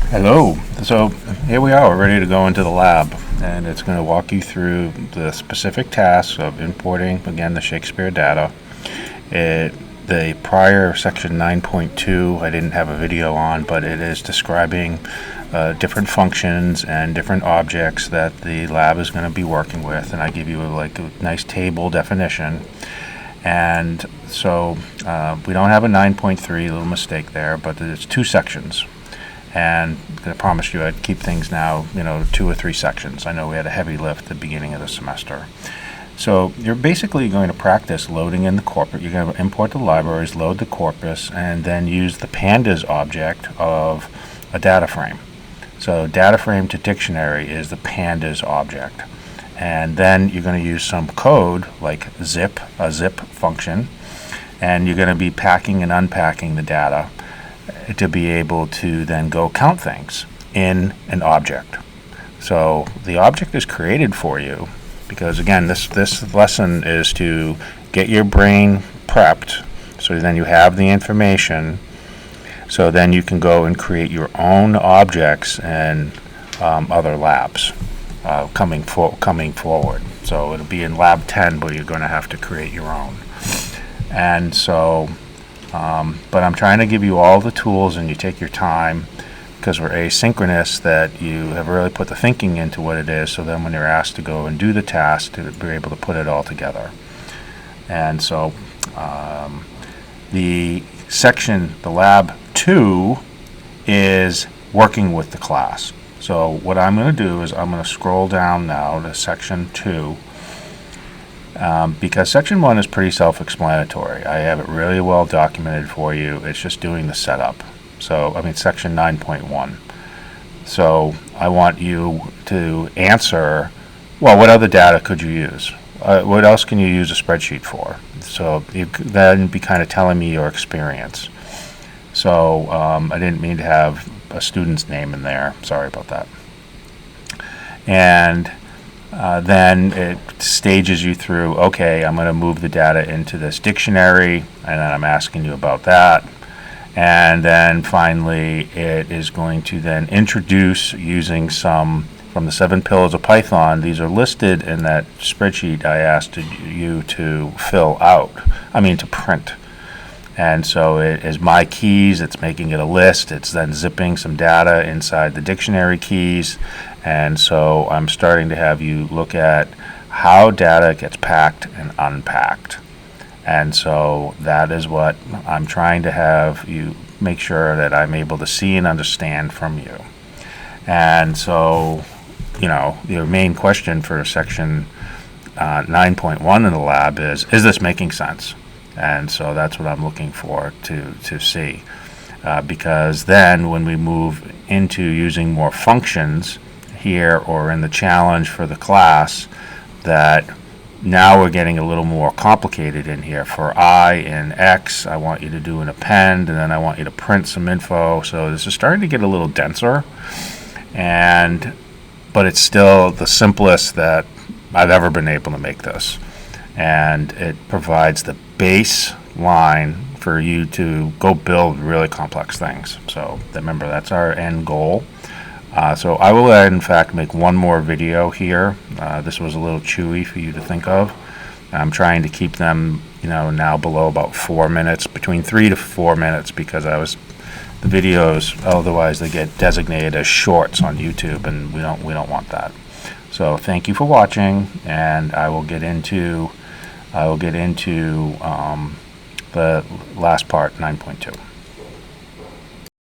Hello. So here we are, ready to go into the lab, and it's going to walk you through the specific tasks of importing, again, the Shakespeare data. The prior section 9.2 I didn't have a video on, but it is describing different functions and different objects that the lab is going to be working with, and I give you a nice table definition. And so we don't have a 9.3, little mistake there, but there's two sections. And I promised you I'd keep things now, 2 or 3 sections. I know we had a heavy lift at the beginning of the semester. So you're basically going to practice loading in the corpus. You're going to import the libraries, load the corpus, and then use the pandas object of a data frame. So data frame to dictionary is the pandas object. And then you're going to use some code like zip, a zip function, and you're going to be packing and unpacking the data to be able to then go count things in an object. So the object is created for you because, again, this lesson is to get your brain prepped so then you have the information, so then you can go and create your own objects in other labs coming forward. So it'll be in lab 10, but you're going to have to create your own. And so but I'm trying to give you all the tools, and you take your time because we're asynchronous, that you have really put the thinking into what it is, so then when you're asked to go and do the task, to be able to put it all together. And so the lab 2 is working with the class. So what I'm going to do is I'm going to scroll down now to section 2. Because section 1 is pretty self-explanatory. I have it really well documented for you. It's just doing the setup. So, section 9.1. So I want you to answer, well, what other data could you use? What else can you use a spreadsheet for? So you then be kind of telling me your experience. So I didn't mean to have a student's name in there. Sorry about that. And then it stages you through, okay, I'm going to move the data into this dictionary, and then I'm asking you about that. And then finally, it is going to then introduce using some from the 7 pillars of Python. These are listed in that spreadsheet I asked you to fill out, to print. And so it is my keys, it's making it a list, it's then zipping some data inside the dictionary keys. And so I'm starting to have you look at how data gets packed and unpacked. And so that is what I'm trying to have you make sure that I'm able to see and understand from you. And so, your main question for section 9.1 in the lab is this making sense? And so that's what I'm looking for to see. Because then when we move into using more functions here or in the challenge for the class, that now we're getting a little more complicated in here. For I and X, I want you to do an append, and then I want you to print some info. So this is starting to get a little denser, but it's still the simplest that I've ever been able to make this. And it provides the baseline for you to go build really complex things. So remember, that's our end goal. So I will, in fact, make one more video here. This was a little chewy for you to think of. I'm trying to keep them, now below about 4 minutes, between 3 to 4 minutes, because the videos, otherwise they get designated as shorts on YouTube, and we don't want that. So thank you for watching, and I will get into the last part, 9.2.